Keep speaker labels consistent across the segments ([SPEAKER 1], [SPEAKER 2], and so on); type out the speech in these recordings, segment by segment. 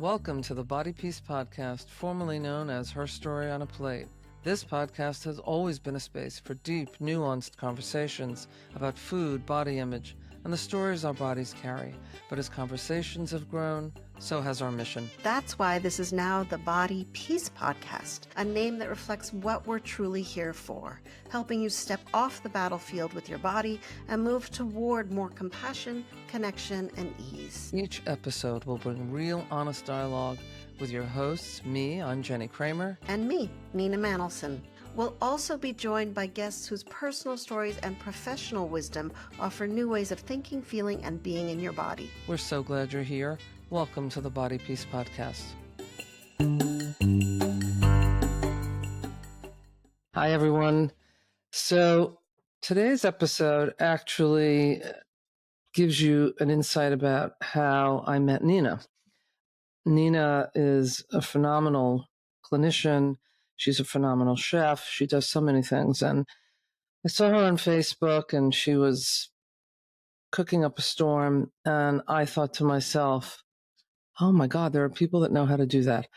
[SPEAKER 1] Welcome to the Body Peace Podcast, formerly known as Her Story on a Plate. This podcast has always been a space for deep, nuanced conversations about food, body image, and the stories our bodies carry. But as conversations have grown, so has our mission.
[SPEAKER 2] That's why this is now the Body Peace Podcast, a name that reflects what we're truly here for, helping you step off the battlefield with your body and move toward more compassion, connection, and ease.
[SPEAKER 1] Each episode will bring real, honest dialogue with your hosts, me, I'm Jenny Kramer.
[SPEAKER 2] And me, Nina Manolson. We'll also be joined by guests whose personal stories and professional wisdom offer new ways of thinking, feeling, and being in your body.
[SPEAKER 1] We're so glad you're here. Welcome to the Body Peace Podcast. Hi, everyone. So today's episode actually gives you an insight about how I met Nina. Nina is a phenomenal clinician. She's a phenomenal chef. She does so many things. And I saw her on Facebook and she was cooking up a storm. And I thought to myself, oh my God, there are people that know how to do that.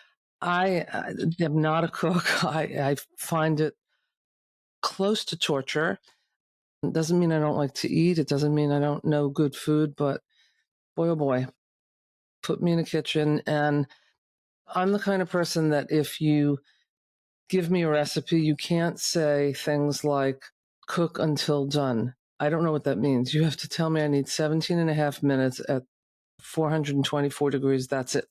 [SPEAKER 1] I am not a cook. I find it close to torture. It doesn't mean I don't like to eat. It doesn't mean I don't know good food, but boy, oh boy, put me in a kitchen. And I'm the kind of person that if you give me a recipe, you can't say things like cook until done. I don't know what that means. You have to tell me I need 17 and a half minutes at 424 degrees. That's it.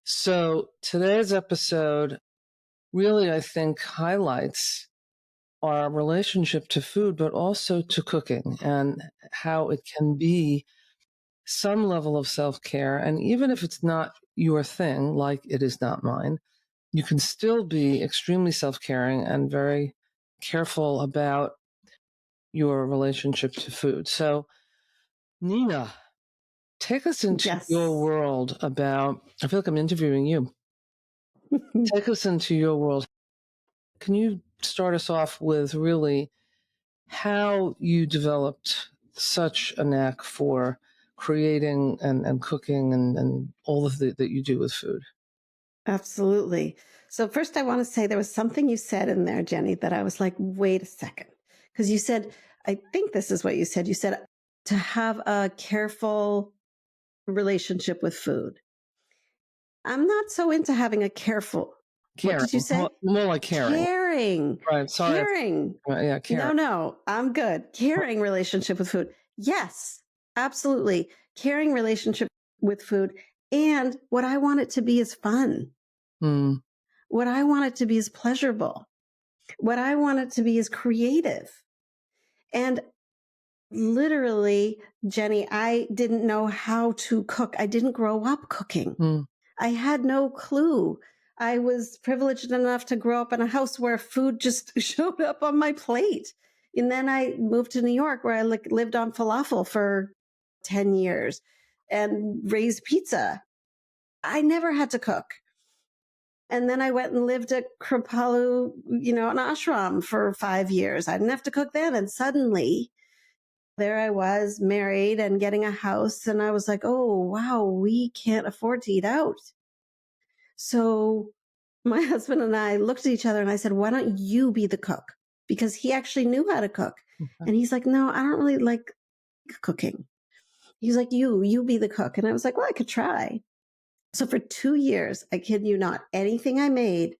[SPEAKER 1] So today's episode really, I think, highlights our relationship to food, but also to cooking and how it can be some level of self-care. And even if it's not your thing, like it is not mine, you can still be extremely self-caring and very careful about your relationship to food. So, Nina, take us into your world about, I feel like I'm interviewing you. Take us into your world. Can you start us off with really how you developed such a knack for creating and cooking and all of that you do with food?
[SPEAKER 2] Absolutely. So first I want to say there was something you said in there, Jenny, that I was like, wait a second. Because you said, I think this is what you said. You said to have a careful relationship with food. I'm not so into having a careful.
[SPEAKER 1] Caring.
[SPEAKER 2] What did you say?
[SPEAKER 1] More like caring.
[SPEAKER 2] Caring.
[SPEAKER 1] Right. Sorry.
[SPEAKER 2] Caring.
[SPEAKER 1] Yeah, caring.
[SPEAKER 2] No, I'm good. Caring relationship with food. Yes, absolutely. Caring relationship with food. And what I want it to be is fun. What I want it to be is pleasurable. What I want it to be is creative. And literally, Jenny, I didn't know how to cook. I didn't grow up cooking. I had no clue. I was privileged enough to grow up in a house where food just showed up on my plate. And then I moved to New York where I lived on falafel for 10 years and raised pizza. I never had to cook. And then I went and lived at Kripalu, an ashram for 5 years. I didn't have to cook then. And suddenly there I was married and getting a house. And I was like, oh, wow, we can't afford to eat out. So my husband and I looked at each other and I said, why don't you be the cook? Because he actually knew how to cook. Okay. And he's like, no, I don't really like cooking. He's like, you be the cook. And I was like, well, I could try. So for 2 years, I kid you not, anything I made,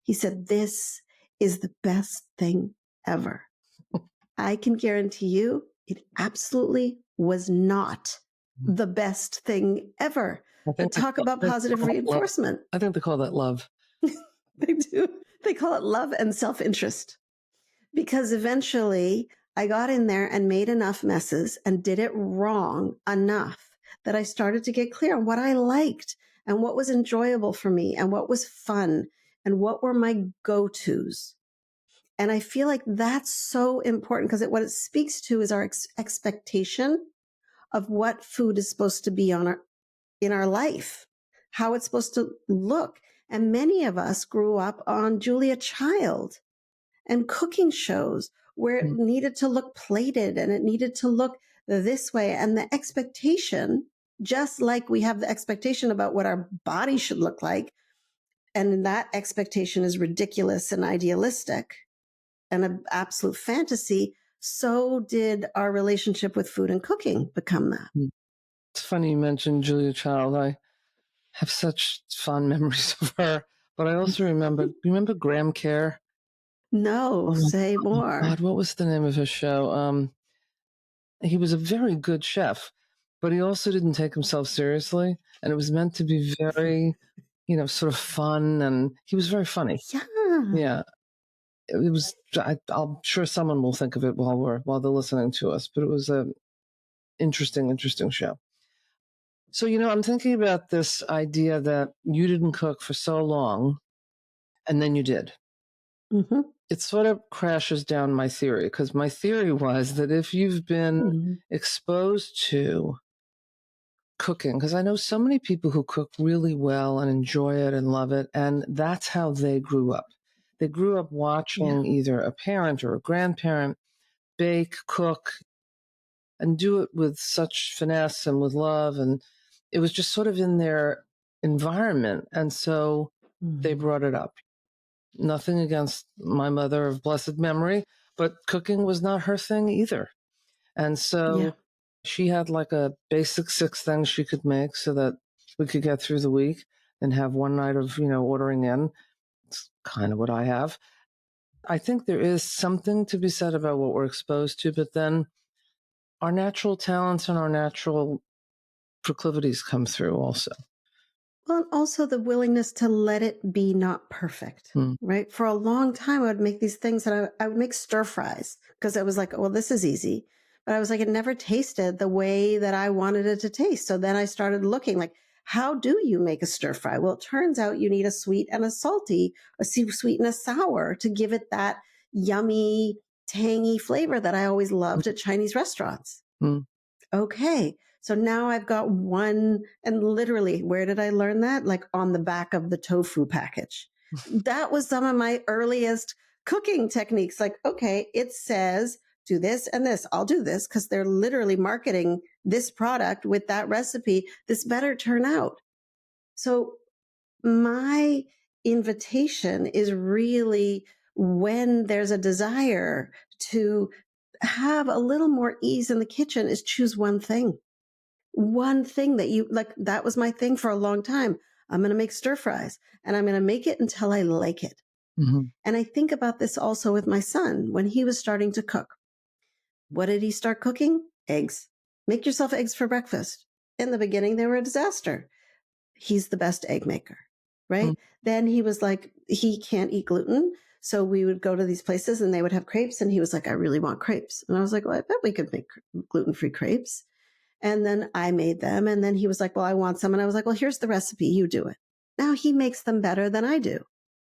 [SPEAKER 2] he said, this is the best thing ever. I can guarantee you it absolutely was not the best thing ever. But talk about positive reinforcement.
[SPEAKER 1] I think they call that love.
[SPEAKER 2] They do. They call it love and self-interest. Because eventually I got in there and made enough messes and did it wrong enough that I started to get clear on what I liked and what was enjoyable for me and what was fun and what were my go-tos. And I feel like that's so important because what it speaks to is our expectation of what food is supposed to be in our life, how it's supposed to look. And many of us grew up on Julia Child and cooking shows where it needed to look plated and it needed to look this way. And the expectation just like we have the expectation about what our body should look like. And that expectation is ridiculous and idealistic and an absolute fantasy. So did our relationship with food and cooking become that.
[SPEAKER 1] It's funny you mentioned Julia Child. I have such fond memories of her, but I also remember Graham Kerr?
[SPEAKER 2] No, say more.
[SPEAKER 1] God, what was the name of his show? He was a very good chef, but he also didn't take himself seriously, and it was meant to be very, sort of fun, and he was very funny. Yeah. It was. I'm sure someone will think of it while they're listening to us, but it was a interesting show. So, I'm thinking about this idea that you didn't cook for so long, and then you did.
[SPEAKER 2] Mm-hmm.
[SPEAKER 1] It sort of crashes down my theory, because my theory was that if you've been exposed to cooking, because I know so many people who cook really well and enjoy it and love it, and that's how they grew up. They grew up watching either a parent or a grandparent bake, cook, and do it with such finesse and with love, and it was just sort of in their environment, and so they brought it up. Nothing against my mother of blessed memory, but cooking was not her thing either. And so she had like a basic 6 things she could make so that we could get through the week and have one night of, ordering in. It's kind of what I have. I think there is something to be said about what we're exposed to, but then our natural talents and our natural proclivities come through also.
[SPEAKER 2] Well, and also the willingness to let it be not perfect, right? For a long time, I would make these things and I would make stir fries because I was like, well, this is easy. But I was like, it never tasted the way that I wanted it to taste. So then I started looking like, how do you make a stir fry? Well, it turns out you need a sweet and a salty, a sweet and a sour to give it that yummy, tangy flavor that I always loved at Chinese restaurants. Okay. So now I've got one, and literally, where did I learn that? Like on the back of the tofu package. That was some of my earliest cooking techniques. Like, okay, it says do this and this. I'll do this because they're literally marketing this product with that recipe. This better turn out. So my invitation is really when there's a desire to have a little more ease in the kitchen is choose one thing that you like. That was my thing for a long time. I'm going to make stir fries and I'm going to make it until I like it. And I think about this also with my son when he was starting to cook. What did he start cooking? Eggs. Make yourself eggs for breakfast. In the beginning, they were a disaster. He's the best egg maker, right? Then he was like, he can't eat gluten. So we would go to these places and they would have crepes. And he was like, I really want crepes. And I was like, well, I bet we could make gluten-free crepes. And then I made them. And then he was like, well, I want some. And I was like, well, here's the recipe. You do it. Now he makes them better than I do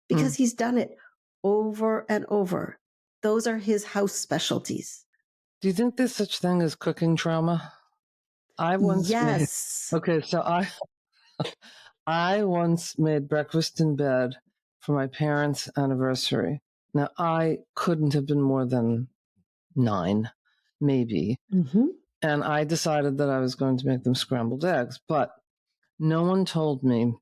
[SPEAKER 2] because he's done it over and over. Those are his house specialties.
[SPEAKER 1] Do you think there's such thing as cooking trauma? I once I once made breakfast in bed for my parents' anniversary. Now, I couldn't have been more than 9, maybe. And I decided that I was going to make them scrambled eggs, but no one told me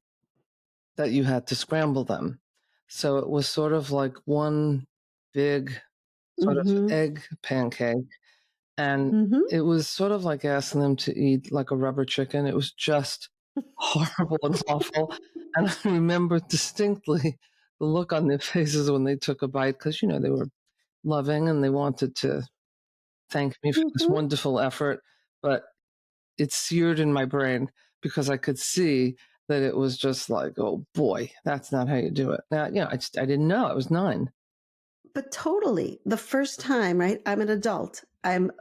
[SPEAKER 1] that you had to scramble them. So it was sort of like one big sort of egg pancake. And it was sort of like asking them to eat like a rubber chicken. It was just horrible and awful. And I remember distinctly the look on their faces when they took a bite because, they were loving and they wanted to thank me for this wonderful effort. But it seared in my brain because I could see that it was just like, oh boy, that's not how you do it. Now, I didn't know. I was 9.
[SPEAKER 2] But totally. The first time, right? I'm an adult. I'm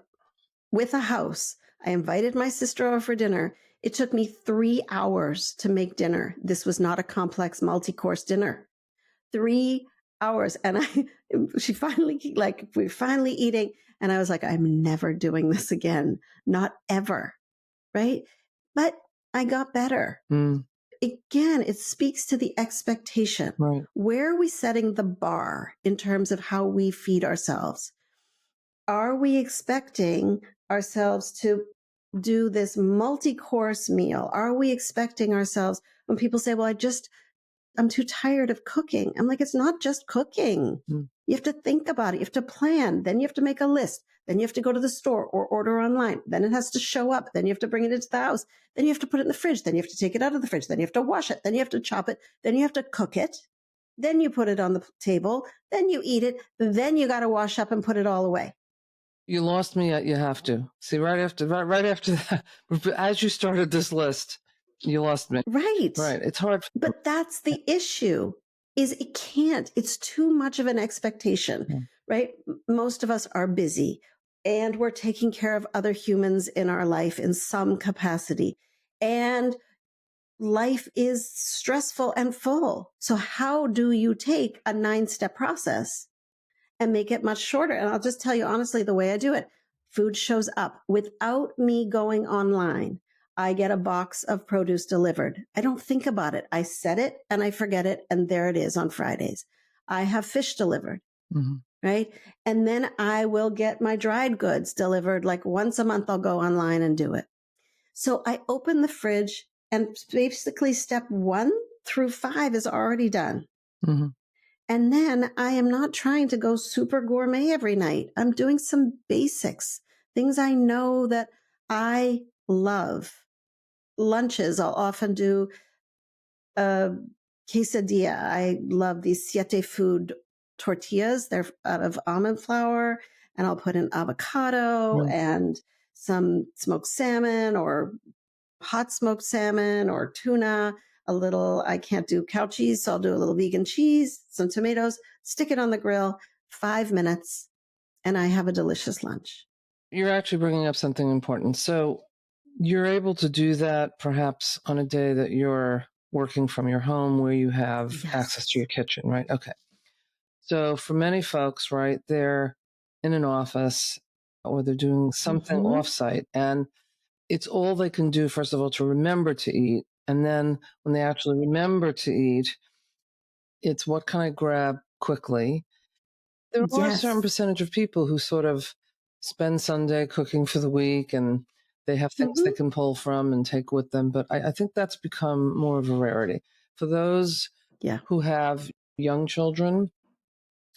[SPEAKER 2] with a house. I invited my sister over for dinner. It took me 3 hours to make dinner. This was not a complex multi-course dinner. 3 hours. And we're finally eating. And I was like, I'm never doing this again. Not ever. Right. But I got better. Again, it speaks to the expectation.
[SPEAKER 1] Right.
[SPEAKER 2] Where are we setting the bar in terms of how we feed ourselves? Are we expecting ourselves to do this multi-course meal? Are we expecting ourselves when people say, well, I'm too tired of cooking. I'm like, it's not just cooking.
[SPEAKER 1] Mm.
[SPEAKER 2] You have to think about it. You have to plan. Then you have to make a list. Then you have to go to the store or order online. Then it has to show up. Then you have to bring it into the house. Then you have to put it in the fridge. Then you have to take it out of the fridge. Then you have to wash it. Then you have to chop it. Then you have to cook it. Then you put it on the table. Then you eat it. Then you got to wash up and put it all away.
[SPEAKER 1] You lost me at you have to. See, right after that, as you started this list, you lost me.
[SPEAKER 2] Right.
[SPEAKER 1] Right. It's hard.
[SPEAKER 2] But that's the issue, is it can't. It's too much of an expectation, right? Most of us are busy and we're taking care of other humans in our life in some capacity. And life is stressful and full. So how do you take a 9-step process and make it much shorter? And I'll just tell you honestly, the way I do it, food shows up without me going online. I get a box of produce delivered. I don't think about it. I set it and I forget it. And there it is on Fridays. I have fish delivered, right? And then I will get my dried goods delivered. Like once a month, I'll go online and do it. So I open the fridge and basically step 1 through 5 is already done. And then I am not trying to go super gourmet every night. I'm doing some basics, things I know that I love. Lunches, I'll often do a quesadilla. I love these Siete Food tortillas. They're out of almond flour, and I'll put in avocado and some smoked salmon or hot smoked salmon or tuna, a little, I can't do cow cheese, so I'll do a little vegan cheese, some tomatoes, stick it on the grill, 5 minutes, and I have a delicious lunch.
[SPEAKER 1] You're actually bringing up something important. So you're able to do that perhaps on a day that you're working from your home where you have access to your kitchen, right? Okay. So for many folks, right, they're in an office or they're doing something offsite, and it's all they can do, first of all, to remember to eat. And then when they actually remember to eat, it's what can I grab quickly? There are a certain percentage of people who sort of spend Sunday cooking for the week and they have things they can pull from and take with them. But I think that's become more of a rarity. For those who have young children,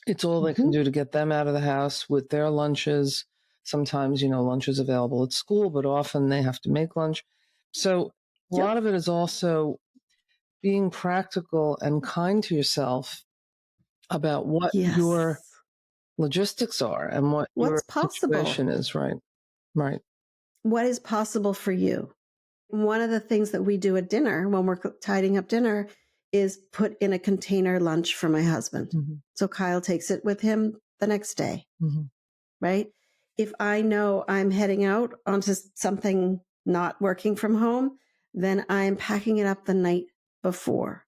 [SPEAKER 1] it's all they can do to get them out of the house with their lunches. Sometimes, lunch is available at school, but often they have to make lunch. So a lot of it is also being practical and kind to yourself about what your logistics are and what your situation is, right? Right.
[SPEAKER 2] What is possible for you? One of the things that we do at dinner when we're tidying up dinner is put in a container lunch for my husband. So Kyle takes it with him the next day, right? If I know I'm heading out onto something not working from home, then I'm packing it up the night before.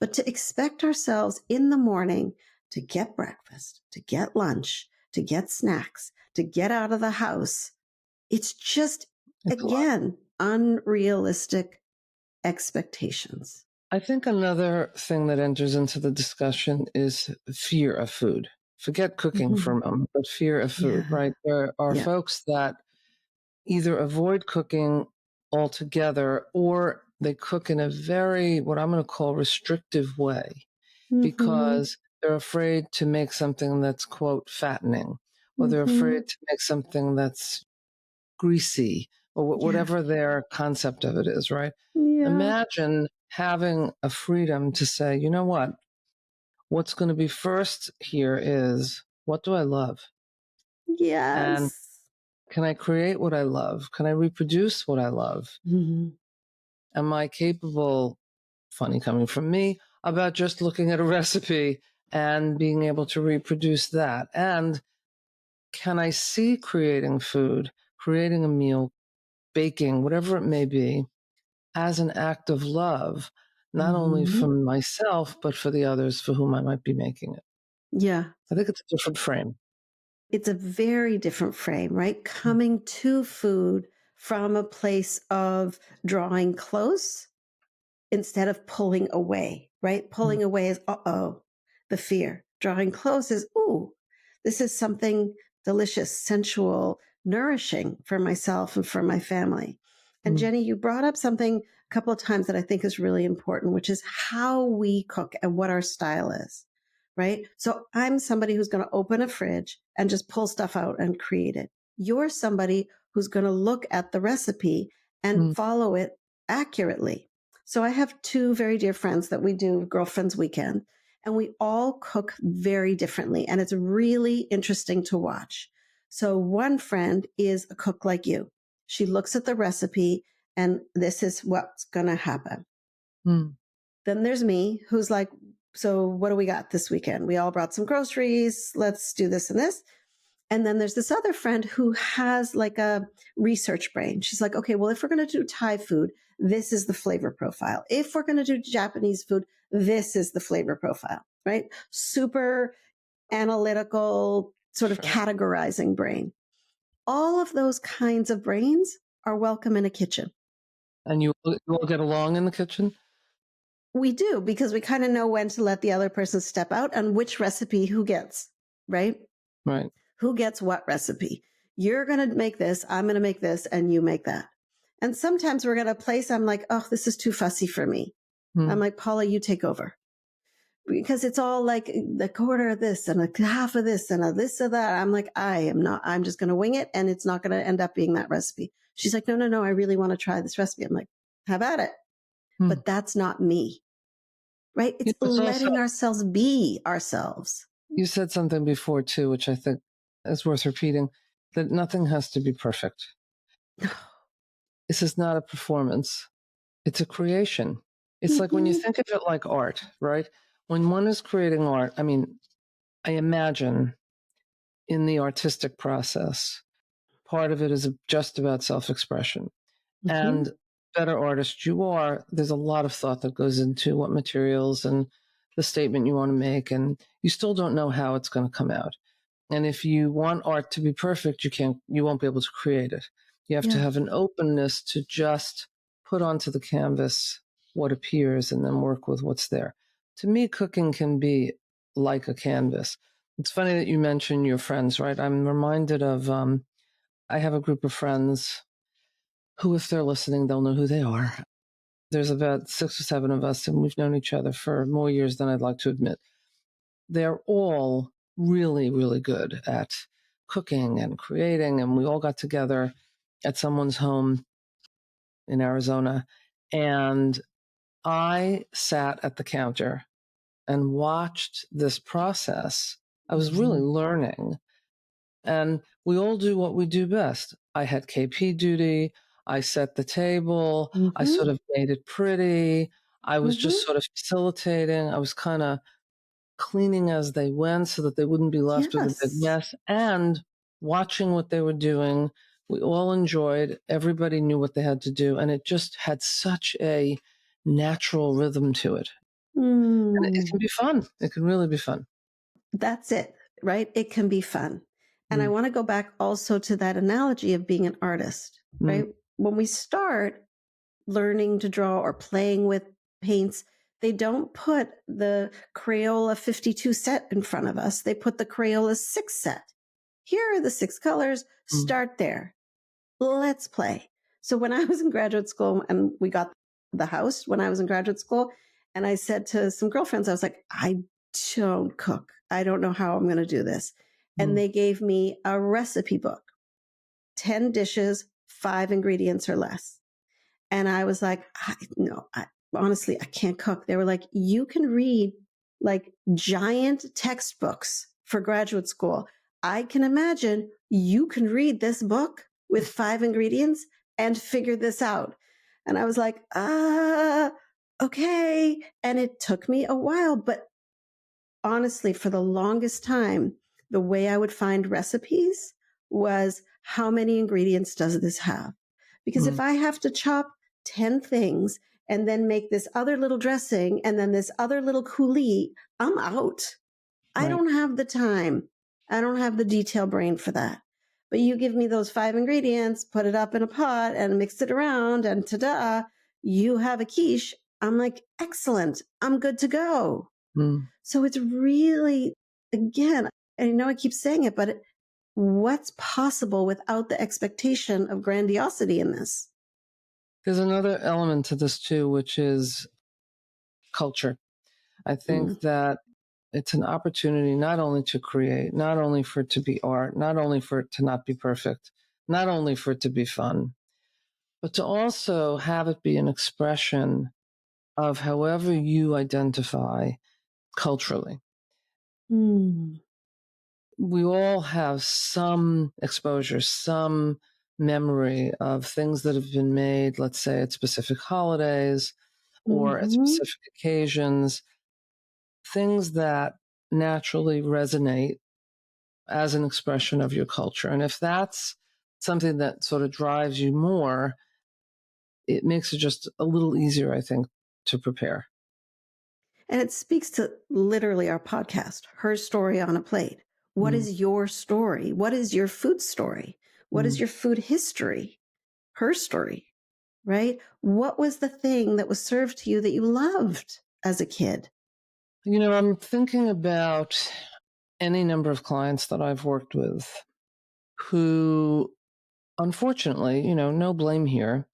[SPEAKER 2] But to expect ourselves in the morning to get breakfast, to get lunch, to get snacks, to get out of the house, it's just, again, unrealistic expectations.
[SPEAKER 1] I think another thing that enters into the discussion is fear of food. Forget cooking for a moment, but fear of food, right? There are folks that either avoid cooking altogether or they cook in a very, what I'm going to call restrictive way because they're afraid to make something that's, quote, fattening, or they're afraid to make something that's greasy, or whatever their concept of it is, right? Imagine having a freedom to say, you know what's going to be first here is, what do I love? And can I create what I love? Can I reproduce what I love? Am I capable, funny coming from me, about just looking at a recipe and being able to reproduce that? And can I see creating food, creating a meal, baking, whatever it may be, as an act of love, not only for myself, but for the others for whom I might be making it?
[SPEAKER 2] Yeah.
[SPEAKER 1] I think it's a different frame.
[SPEAKER 2] It's a very different frame, right? Coming to food from a place of drawing close instead of pulling away, right? Pulling away is, the fear. Drawing close is, this is something delicious, sensual, nourishing for myself and for my family. And Jenny, you brought up something a couple of times that I think is really important, which is how we cook and what our style is, right? So I'm somebody who's going to open a fridge and just pull stuff out and create it. You're somebody who's going to look at the recipe and follow it accurately. So I have two very dear friends that we do Girlfriends Weekend, and we all cook very differently. And it's really interesting to watch. So one friend is a cook like you. She looks at the recipe and this is what's going to happen. Then there's me who's like, so what do we got this weekend? We all brought some groceries. Let's do this and this. And then there's this other friend who has like a research brain. She's like, okay, well, if we're going to do Thai food, this is the flavor profile. If we're going to do Japanese food, this is the flavor profile, right? Super analytical, sort of categorizing brain. All of those kinds of brains are welcome in a kitchen.
[SPEAKER 1] And you all get along in the kitchen?
[SPEAKER 2] We do, because we kind of know when to let the other person step out and which recipe who gets, right?
[SPEAKER 1] Right.
[SPEAKER 2] Who gets what recipe? You're going to make this, I'm going to make this, and you make that. And sometimes we're going to place, I'm like, oh, this is too fussy for me. I'm like, Paula, you take over. Because it's all like a quarter of this and a half of this and a this or that. I'm like, I'm just going to wing it, and it's not going to end up being that recipe. She's like, no, I really want to try this recipe. I'm like, how about it? But that's not me, right? It's letting ourselves be ourselves.
[SPEAKER 1] You said something before too, which I think is worth repeating, that nothing has to be perfect. This is not a performance. It's a creation. It's like when you think of it like art, right? When one is creating art, I mean, I imagine in the artistic process, part of it is just about self-expression. And better artist you are, there's a lot of thought that goes into what materials and the statement you want to make, and you still don't know how it's going to come out. And if you want art to be perfect, you won't be able to create it. You have to have an openness to just put onto the canvas what appears and then work with what's there. To me, cooking can be like a canvas. It's funny that you mention your friends, right? I'm reminded of, I have a group of friends who, if they're listening, they'll know who they are. There's about 6 or 7 of us, and we've known each other for more years than I'd like to admit. They're all really, really good at cooking and creating, and we all got together at someone's home in Arizona, and I sat at the counter and watched this process. I was really learning, and we all do what we do best. I had KP duty. I set the table. I sort of made it pretty. I was just sort of facilitating. I was kind of cleaning as they went so that they wouldn't be left with a big mess, and watching what they were doing. We all enjoyed. Everybody knew what they had to do, and it just had such a natural rhythm to it. And it can be fun. It can really be fun.
[SPEAKER 2] That's it, right? It can be fun. And I want to go back also to that analogy of being an artist, right? When we start learning to draw or playing with paints, they don't put the Crayola 52 set in front of us. They put the Crayola 6 set. Here are the 6 colors. Start there. Let's play. So when I was in graduate school and we got the house when I was in graduate school, and I said to some girlfriends, I was like, I don't cook. I don't know how I'm going to do this. And they gave me a recipe book, 10 dishes, 5 ingredients or less. And I was like, honestly, I can't cook. They were like, you can read like giant textbooks for graduate school. I can imagine you can read this book with 5 ingredients and figure this out. And I was like, okay. And it took me a while, but honestly, for the longest time, the way I would find recipes was, how many ingredients does this have? Because if I have to chop 10 things and then make this other little dressing and then this other little coulis, I'm out. I don't have the time. I don't have the detail brain for that. But you give me those 5 ingredients, put it up in a pot and mix it around, and ta-da, you have a quiche. I'm like, excellent. I'm good to go. So it's really, again, I know I keep saying it, but what's possible without the expectation of grandiosity in this?
[SPEAKER 1] There's another element to this too, which is culture. I think that it's an opportunity not only to create, not only for it to be art, not only for it to not be perfect, not only for it to be fun, but to also have it be an expression of however you identify culturally. We all have some exposure, some memory of things that have been made, let's say at specific holidays or at specific occasions, things that naturally resonate as an expression of your culture. And if that's something that sort of drives you more, it makes it just a little easier, I think, to prepare.
[SPEAKER 2] And it speaks to literally our podcast, Her Story on a Plate. What is your story? What is your food story? What is your food history? Her story, right? What was the thing that was served to you that you loved as a kid?
[SPEAKER 1] You know, I'm thinking about any number of clients that I've worked with who, unfortunately, you know, no blame here,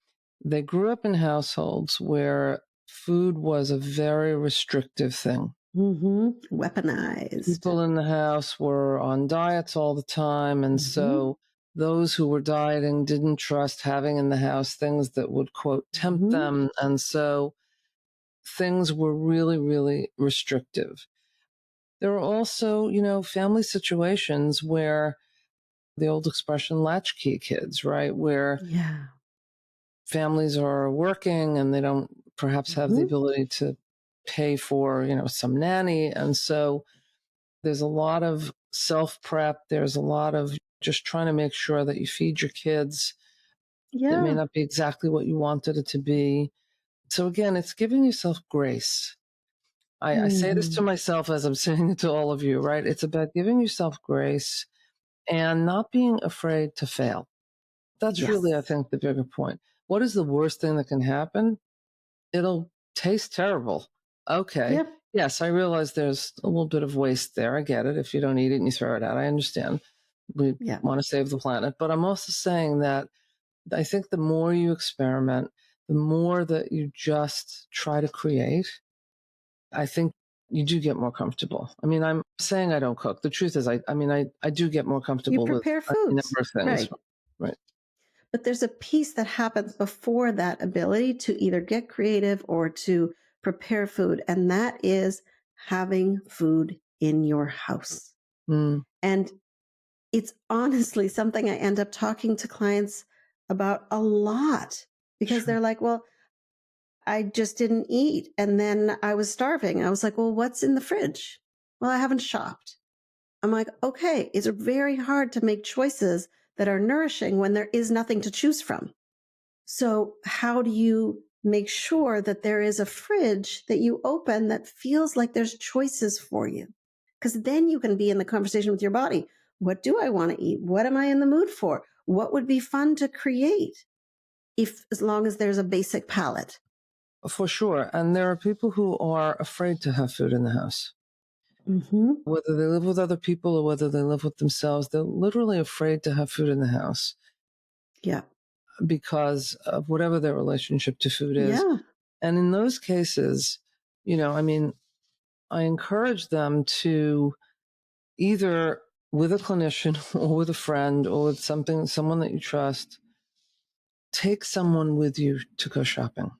[SPEAKER 1] they grew up in households where food was a very restrictive thing.
[SPEAKER 2] Weaponized.
[SPEAKER 1] People in the house were on diets all the time. And so those who were dieting didn't trust having in the house things that would, quote, tempt them. And so things were really, really restrictive. There are also, you know, family situations where the old expression latchkey kids, right? Where families are working and they don't perhaps have the ability to pay for, you know, some nanny. And so there's a lot of self prep. There's a lot of just trying to make sure that you feed your kids. It may not be exactly what you wanted it to be. So again, it's giving yourself grace. I say this to myself as I'm saying it to all of you, right? It's about giving yourself grace and not being afraid to fail. That's really, I think, the bigger point. What is the worst thing that can happen? It'll taste terrible. Okay. Yes, I realize there's a little bit of waste there. I get it. If you don't eat it and you throw it out, I understand. We want to save the planet. But I'm also saying that I think the more you experiment, the more that you just try to create, I think you do get more comfortable. I mean, I'm saying I don't cook. The truth is, I do get more comfortable with
[SPEAKER 2] prepare
[SPEAKER 1] a number
[SPEAKER 2] foods,
[SPEAKER 1] of things. Right.
[SPEAKER 2] But there's a piece that happens before that ability to either get creative or to prepare food, and that is having food in your house. And it's honestly something I end up talking to clients about a lot because they're like, well, I just didn't eat and then I was starving. I was like, well, what's in the fridge? Well, I haven't shopped. I'm like, okay, it's very hard to make choices that are nourishing when there is nothing to choose from. So how do you make sure that there is a fridge that you open that feels like there's choices for you? Because then you can be in the conversation with your body. What do I want to eat? What am I in the mood for? What would be fun to create as long as there's a basic palate?
[SPEAKER 1] For sure. And there are people who are afraid to have food in the house. Whether they live with other people or whether they live with themselves, they're literally afraid to have food in the house. Because of whatever their relationship to food is. And in those cases, you know, I mean, I encourage them to either with a clinician or with a friend or with someone that you trust, take someone with you to go shopping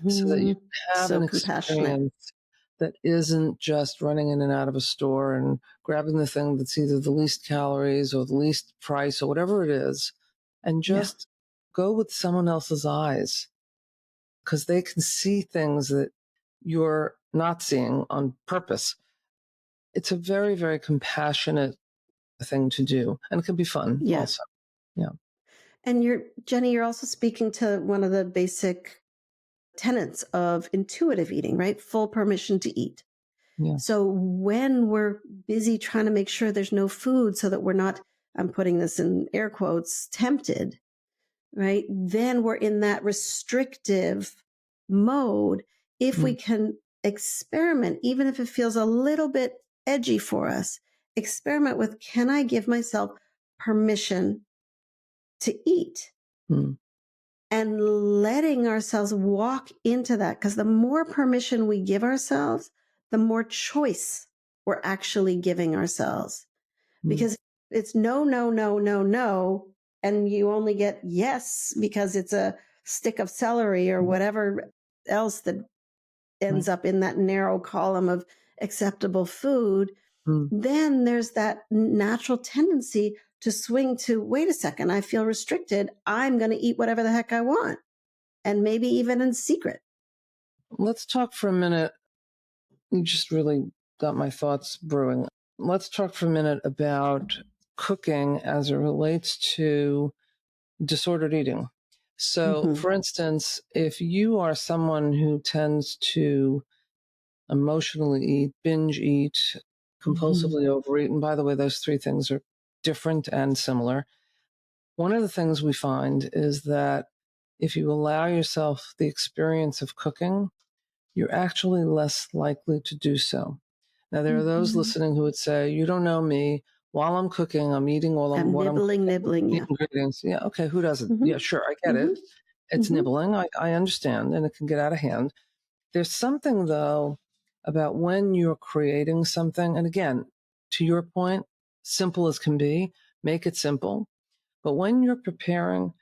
[SPEAKER 1] so that you have an experience that isn't just running in and out of a store and grabbing the thing that's either the least calories or the least price or whatever it is, and just go with someone else's eyes because they can see things that you're not seeing on purpose. It's a very, very compassionate thing to do, and it can be fun also. Yeah.
[SPEAKER 2] And Jenny, you're also speaking to one of the basic tenets of intuitive eating, right? Full permission to eat. So when we're busy trying to make sure there's no food so that we're not, I'm putting this in air quotes, tempted, right? Then we're in that restrictive mode. If we can experiment, even if it feels a little bit edgy for us, experiment with, can I give myself permission to eat? And letting ourselves walk into that. Because the more permission we give ourselves, the more choice we're actually giving ourselves. Because it's no, no, no, no, no. And you only get yes because it's a stick of celery or whatever else that ends up in that narrow column of acceptable food. Then there's that natural tendency to swing to, wait a second, I feel restricted. I'm going to eat whatever the heck I want. And maybe even in secret.
[SPEAKER 1] Let's talk for a minute. You just really got my thoughts brewing. Let's talk for a minute about cooking as it relates to disordered eating. So, for instance, if you are someone who tends to emotionally eat, binge eat, compulsively overeat, and by the way, those three things are different and similar. One of the things we find is that if you allow yourself the experience of cooking, you're actually less likely to do so. Now, there are those listening who would say, you don't know me. While I'm cooking, I'm eating all of what
[SPEAKER 2] nibbling,
[SPEAKER 1] the
[SPEAKER 2] yeah.
[SPEAKER 1] ingredients. Yeah, okay, who doesn't? Yeah, sure, I get it. It's nibbling. I understand, and it can get out of hand. There's something, though, about when you're creating something, and again, to your point, simple as can be, make it simple. But when you're preparing,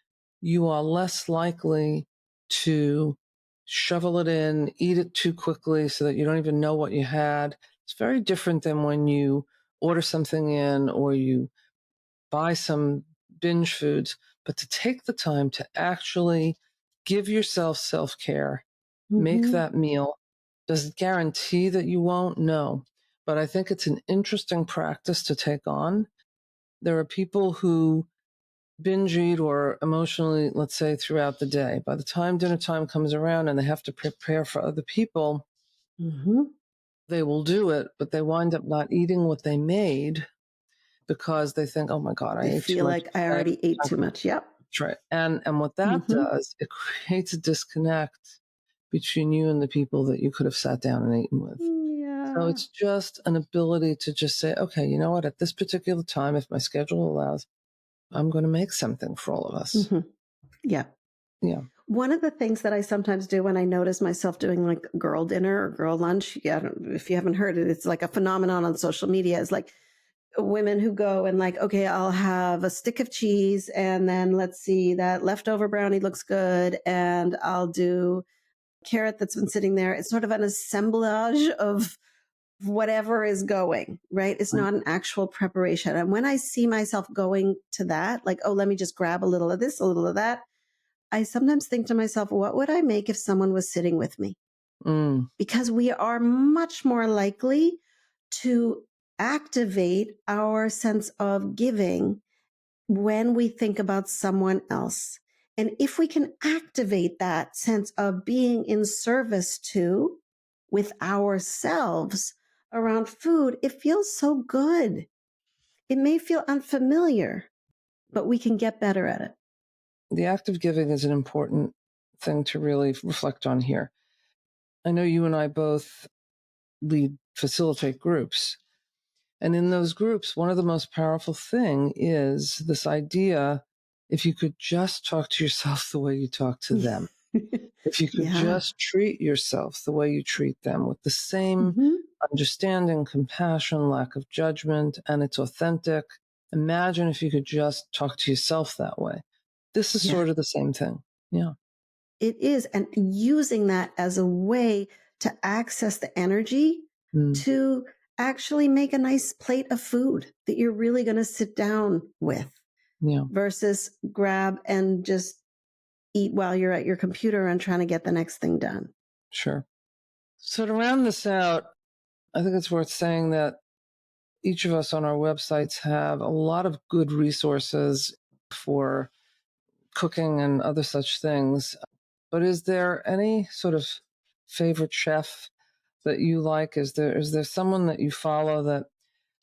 [SPEAKER 1] you are less likely to shovel it in, eat it too quickly so that you don't even know what you had. It's very different than when you order something in or you buy some binge foods, but to take the time to actually give yourself self-care, make that meal. Does it guarantee that you won't? No. But I think it's an interesting practice to take on. There are people who binge eat or emotionally, let's say, throughout the day. By the time dinner time comes around and they have to prepare for other people, they will do it, but they wind up not eating what they made because they think, oh my God, I ate too
[SPEAKER 2] feel
[SPEAKER 1] much.
[SPEAKER 2] like I already ate too much. Yep.
[SPEAKER 1] That's right. And what that does, it creates a disconnect between you and the people that you could have sat down and eaten with.
[SPEAKER 2] Yeah.
[SPEAKER 1] So it's just an ability to just say, okay, you know what, at this particular time, if my schedule allows, I'm going to make something for all of us.
[SPEAKER 2] Yeah.
[SPEAKER 1] Yeah.
[SPEAKER 2] One of the things that I sometimes do when I notice myself doing like girl dinner or girl lunch, if you haven't heard it, it's like a phenomenon on social media. It's like women who go and like, okay, I'll have a stick of cheese and then let's see, that leftover brownie looks good. And I'll do carrot that's been sitting there. It's sort of an assemblage of whatever is going, right? It's not an actual preparation. And when I see myself going to that, like, oh, let me just grab a little of this, a little of that, I sometimes think to myself, what would I make if someone was sitting with me? Because we are much more likely to activate our sense of giving when we think about someone else. And if we can activate that sense of being in service to with ourselves around food, it feels so good. It may feel unfamiliar, but we can get better at it.
[SPEAKER 1] The act of giving is an important thing to really reflect on here. I know you and I both facilitate groups. And in those groups, one of the most powerful thing is this idea, if you could just talk to yourself the way you talk to them, if you could just treat yourself the way you treat them with the same understanding, compassion, lack of judgment, and it's authentic. Imagine if you could just talk to yourself that way. This is sort of the same thing. Yeah.
[SPEAKER 2] It is. And using that as a way to access the energy to actually make a nice plate of food that you're really going to sit down with versus grab and just eat while you're at your computer and trying to get the next thing done.
[SPEAKER 1] Sure. So to round this out, I think it's worth saying that each of us on our websites have a lot of good resources for cooking and other such things. But is there any sort of favorite chef that you like? Is there someone that you follow that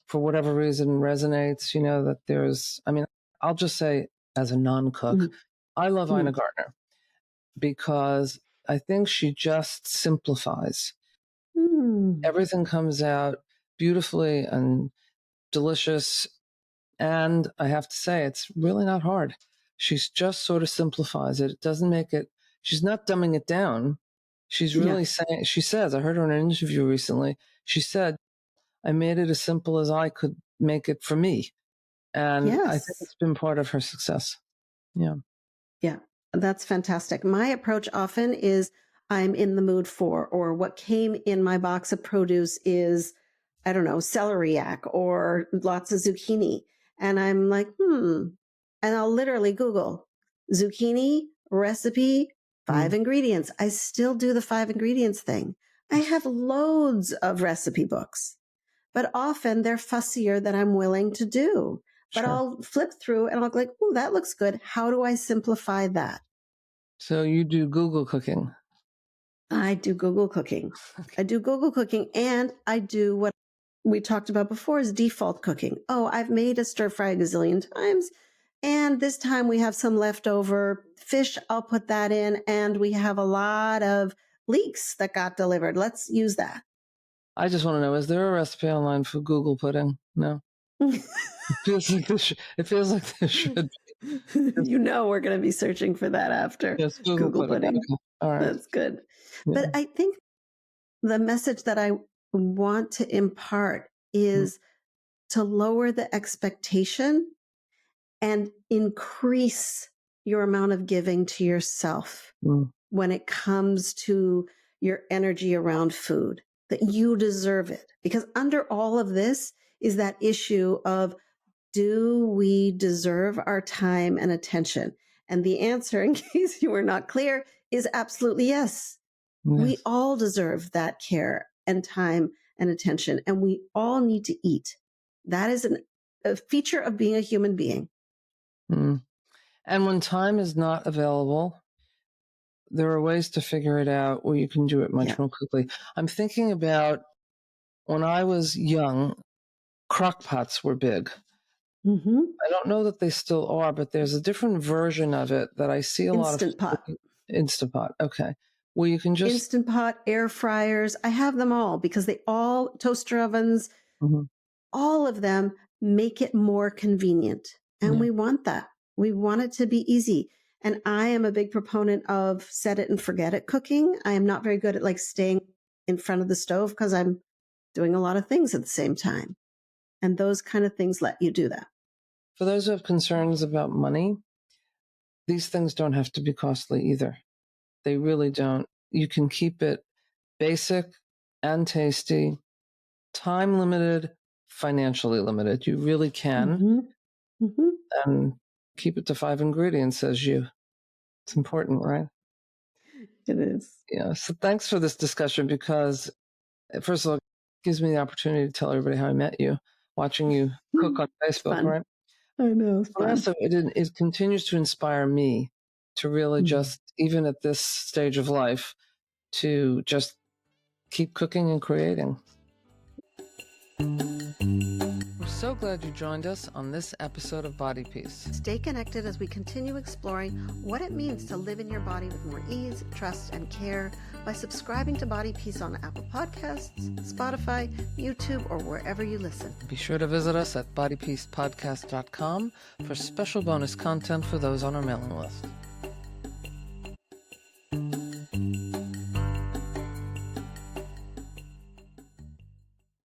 [SPEAKER 1] for whatever reason resonates, that I'll just say as a non-cook, I love Ina Gardner because I think she just simplifies. Everything comes out beautifully and delicious. And I have to say, it's really not hard. She's just sort of simplifies it. It doesn't make it, she's not dumbing it down. She's really saying, she says, I heard her in an interview recently. She said, I made it as simple as I could make it for me. And I think it's been part of her success. Yeah.
[SPEAKER 2] Yeah, that's fantastic. My approach often is I'm in the mood for, or what came in my box of produce is, I don't know, celeriac or lots of zucchini. And I'm like, and I'll literally Google zucchini recipe, 5 ingredients. I still do the 5 ingredients thing. I have loads of recipe books, but often they're fussier than I'm willing to do. But I'll flip through and I'll go like, oh, that looks good. How do I simplify that?
[SPEAKER 1] So you do Google cooking?
[SPEAKER 2] I do Google cooking. I do Google cooking, and I do what we talked about before is default cooking. Oh, I've made a stir fry a gazillion times, and this time we have some leftover fish. I'll put that in, and we have a lot of leeks that got delivered. Let's use that.
[SPEAKER 1] I just want to know, is there a recipe online for Google pudding? No. It feels like there should be.
[SPEAKER 2] You know we're going to be searching for that after Google pudding.
[SPEAKER 1] Okay. All right.
[SPEAKER 2] That's good. Yeah. But I think the message that I want to impart is to lower the expectation and increase your amount of giving to yourself when it comes to your energy around food, that you deserve it. Because under all of this is that issue of, do we deserve our time and attention? And the answer, in case you were not clear, is absolutely yes. We all deserve that care and time and attention, and we all need to eat. That is a feature of being a human being.
[SPEAKER 1] And when time is not available, there are ways to figure it out where you can do it much more quickly. I'm thinking about when I was young, crock pots were big. I don't know that they still are, but there's a different version of it that I see a lot of. Instant Pot. Okay. Well, you can just.
[SPEAKER 2] Instant Pot, air fryers. I have them all because they all, toaster ovens, all of them make it more convenient. And we want that. We want it to be easy. And I am a big proponent of set it and forget it cooking. I am not very good at like staying in front of the stove because I'm doing a lot of things at the same time. And those kind of things let you do that.
[SPEAKER 1] For those who have concerns about money, these things don't have to be costly either. They really don't. You can keep it basic and tasty, time limited, financially limited. You really can. And keep it to 5 ingredients, says you. It's important, right?
[SPEAKER 2] It is.
[SPEAKER 1] Yeah. So thanks for this discussion because, first of all, it gives me the opportunity to tell everybody how I met you, watching you cook on Facebook, right?
[SPEAKER 2] I know.
[SPEAKER 1] But also, it continues to inspire me to really just, even at this stage of life, to just keep cooking and creating. We're so glad you joined us on this episode of Body Peace.
[SPEAKER 2] Stay connected as we continue exploring what it means to live in your body with more ease, trust, and care by subscribing to Body Peace on Apple Podcasts, Spotify, YouTube, or wherever you listen.
[SPEAKER 1] Be sure to visit us at bodypeacepodcast.com for special bonus content for those on our mailing list.